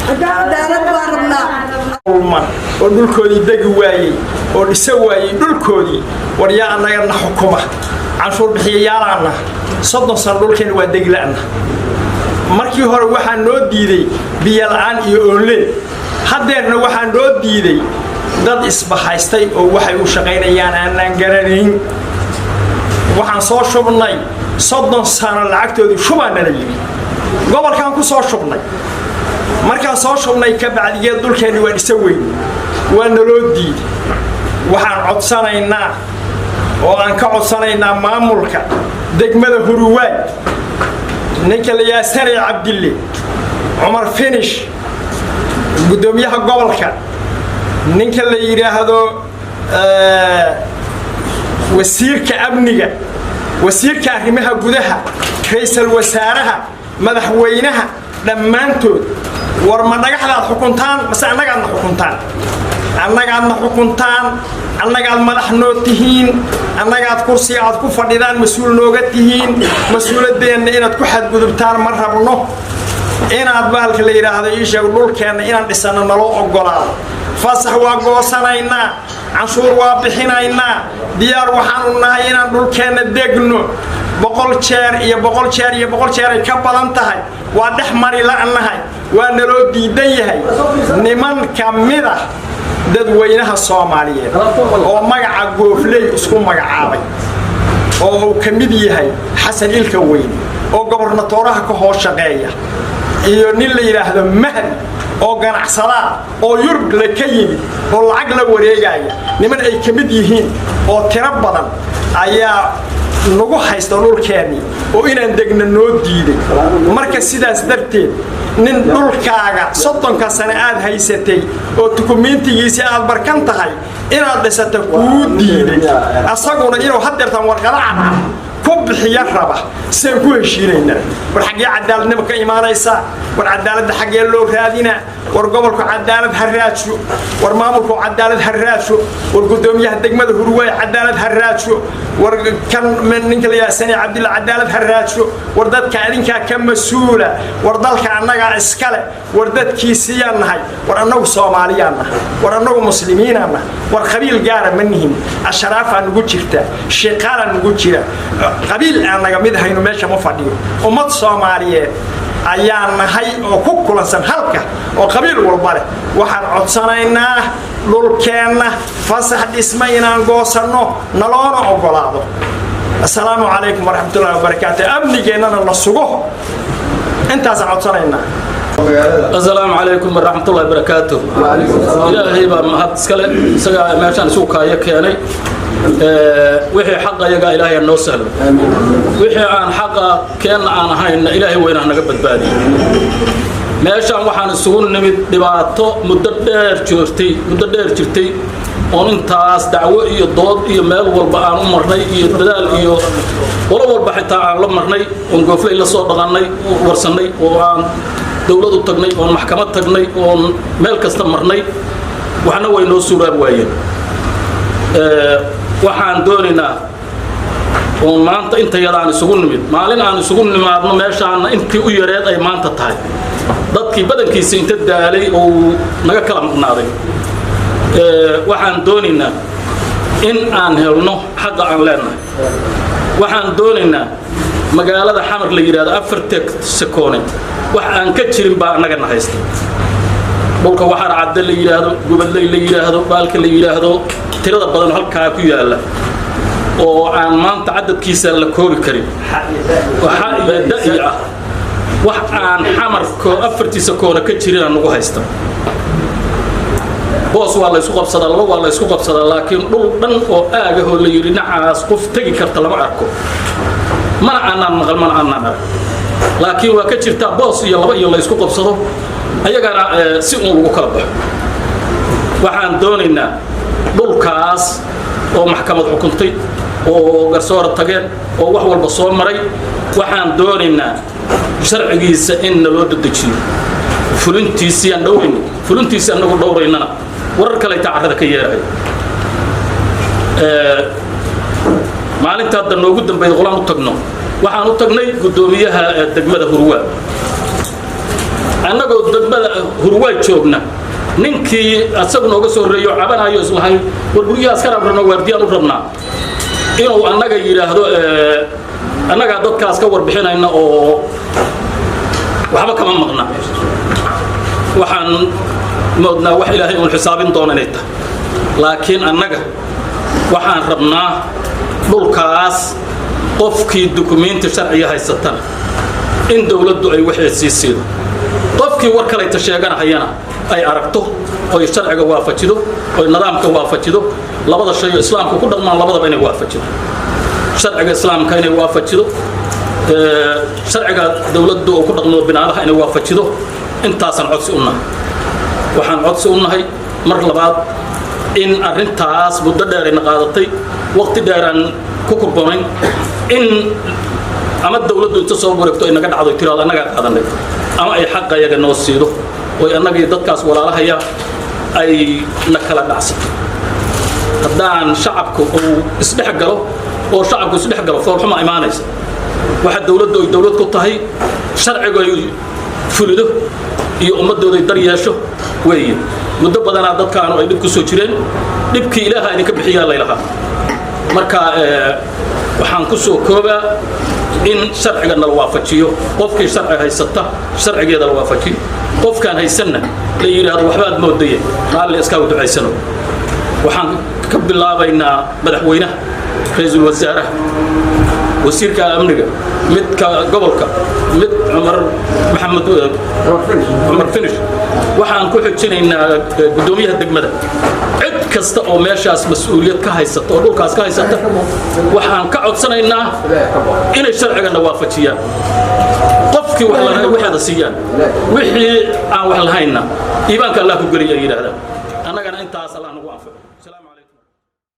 cadaalad baan rabnaa oo dhulkoodii degi waayey oo dhisa waayey dhulkoodii war yaa annagana xukuma canshuur bixiyayaalaana 30 sano dhulkeena waa degi la'na markii hore waxaa noo diiday biyo la'aan iyo oonleen haddeerna waxaa noo diiday dad isbahaystay oo waxay u shaqaynayaan aanan garanayn waxaan soo shubnay 30 sano lacagtoodii shubaana la yiri gobolkan ku soo shubnay markaan soo shubnay ka bacdigeed dhulkeena waa dhisa weyn waa naloo diiday waxaan codsanaynaa oo aan ka codsanaynaa maamulka degmada Huruwaay ninka la yaasare Cabdille Umar Finish gudoomiyaha gobolka ninka la yiraahdo wasiirka amniga wasiirka arrimaha gudaha ra'iisul wasaaraha madaxweynaha dhammaantood war ma dhagaxdaad xukuntaan bas annagaadna xukuntaan annagaad madax noo tihiin annagaad kursi aad ku fadhidaan mas'uul nooga tihiin mas'uuladeenna inaad ku xadgudubtaan ma rabno inaad bahalka la yiraahdo ii sheeg dhulkeena inaan dhisano naloo ogolaado fasax waa goosanaynaa canshuur waa bixinaynaa diyaar waxaan u nahay inaan dhulkeena degno 100 jeer iyo 100 jeer iyo 100 jeer ay ka badan tahay waa dhex mari la'nahay waa naloo diidan yahay niman kamid ah dadweynaha Soomaaliyeed oo magaca goofley isku magacaabay oo uu kamid yahay Xasan Ilka Weyn oo gobernatooraha ka hoos shaqeeya iyo nin la yiraahdo Mahdi oo ganacsada oo Yurub la ka yimid oo lacag la wareegaya niman ay kamid yihiin oo tiro badan ayaa nagu haysta dhulkeeni oo inaan degno noo diiday marka sidaas darteed nin dhulkaaga 30 sano aad haysatay oo dukumeentigiisa aad barkan tahay inaad dhisato kuu diiday asaguna inuu haddeertan warqada cad ku bixiya raba seen ku heshiinayna war xaqii cadaaladnimo ka imaanaysa war cadaaladda xaqee loo raadina war gobolka cadaalad harraajo war maamulka cadaalad harraajo war gudoomiyaha degmada Huruwaay cadaalad harraajo war kan ninka la yaasane Cabdille cadaalad harraajo war dadka adinka ka mas'uula war dalka annaga iskale war dadkiisiyaan nahay war annagu Soomaaliyaan nahay war annagu muslimiinaan nahay war qabiil gaar ma nihin asharaafa nagu jirta shaqaala nagu jira qabiil aan naga mid hayno meesha ma fadhiyo ummad Soomaaliyeed ayaan nahay oo ku kulansan halka oo qabiil walba leh waxaan codsanaynaa dhulkeena fasax dhisma inaan goosano naloona ogolaado assalaamu calaykum waraxmatullaahi wabarakaatuh amnigeennana la sugo intaas codsanaynaa السلام عليكم ورحمة الله وبركاته. إلهي بمحط سكله سجى ماشان سوق هاي كياني وحي حق يجا إلهي النوسل وحي عن حق كان عن هاي إلهي وين أنا قبل بادي ماشان وحنا السجون نمد دبعته مددر شرتي وننتاس دعوة يضاد يمال والبعان مرني يدلال ولا والبحث عن مرني ونقفل إلى صوت غني ورسني وعن دولة تغني والمحكمة تغني ومال كاستمرني وحنا وينو سورة وايد waxaan doonaynaa oo maanta inta yaraan isugu nimid maalin aan isugu nimaadno meeshaana intii u yareed ay maanta tahay dadkii badankiisa inta daalay oo naga kala maqnaaday waxaan doonaynaa in aan helno xaq aan leenahay waxaan doonaynaa magaalada xamar la yiraahdo 4 sekoone wax aan ka jirin baa naga naxaysta dhulka waxa cadda la yiraahdo gobadlay la yiraahdo baalka la yiraahdo tirada badan halka ku yaala oo aan maanta cadadkiisa la koobi karin waxa iyada ah wax aan xamarko 4 sekoone ka jirin nagu haysta boos waa la isku qabsadaa laba waa la isku qabsadaa laakiin dhul dhan oo aagaho la yiri nacaas qof tagi karta lama arko mana aanan maqal mana aanan arag laakiin waa ka jirta boos iyo laba iyo la isku qabsado ayagana si uu ugu kala baxo waxaan doonaynaa dhulkaas oo maxkamad xukuntay oo garsoor tageen oo wax walba soo maray waxaan doonaynaa sharcigiisa in loo dedejiyo fulintiisa aan dhowrin fulintiisa anagu dhowraynana warar kale taarada ka yeeray maalinta hadda noogu dambeeyay qolaan u tagno waxaan u tagnay gudoomiyaha degmada Huruwaay annagoo degmada Hurwaay joogna ninkii asagu nooga soo horeeyo cabanayo islahay war gurigaas ka rabno waardiyaan u rabnaa inuu annaga yiraahdo annaga dadkaas ka warbixinayna oo waxba kama maqna waxaan moodnaa wax ilaahay uu xisaabin doona inay tahay laakiin annaga waxaan rabnaa dhulkaas qofkii dukumeenti sharciga haysatan in dawladdu ay wax siisiido qofkii war kale ta sheeganayana ay aragto oo sharciga waafajido oo nidaamka waafajido labada shay islaamku ku dhaqmaan labadaba inay waafajido sharciga islaamka inay waafajido sharciga dawladdu oo ku dhaqmo binaadaha inay waafajido intaasan codsi u nahay waxaan codsi u nahay mar labaad in arintaas muddo dheer ay qaadatay waqti dheeraan ku kurbanayn in ama dawladdu inta soo wareegto ay naga dhacdo tiraado anaga qaadanay ama ay xaq ayaga noo siido oo annaga dadkaas walaalahaya ay na kala dhacsato haddaan shacabku uu isdhex galo oo shacabku isdhex galo foolxuma imaanaysa waxa dawladdu ay dawlad ku tahay sharciga ay fulido iyo ummadooda dar yeesho weeye muddo badanaa dadkaanu ay dhib ku soo jireen dhibkii ilaaha idinka bixiyaa laylaha marka waxaan ku soo koobaa in sharciga la waafajiyo qofkii sharci haysata sharcigeeda la waafajiyo qofkaan haysanna la yiraahdo waxba aad moodayeen raalli iska u duceysano waxaan ka bilaabaynaa madaxweynaha ra'iisul wasaaraha wasiirka amniga midka gobolka mid Umar Finish waxaan ku xijinaynaa gudoomiyaha degmada cid kasta oo meeshaas mas'uuliyad ka haysato oo dhulkaas ka haysata waxaan ka codsanaynaa inay sharciga waafajiyaan qofkii wax lahayn waxaad siiyaan wixii aan wax lahayna iibaanka Allah ku galiya yiraahdaa annagana intaas Allah nagu anfaco.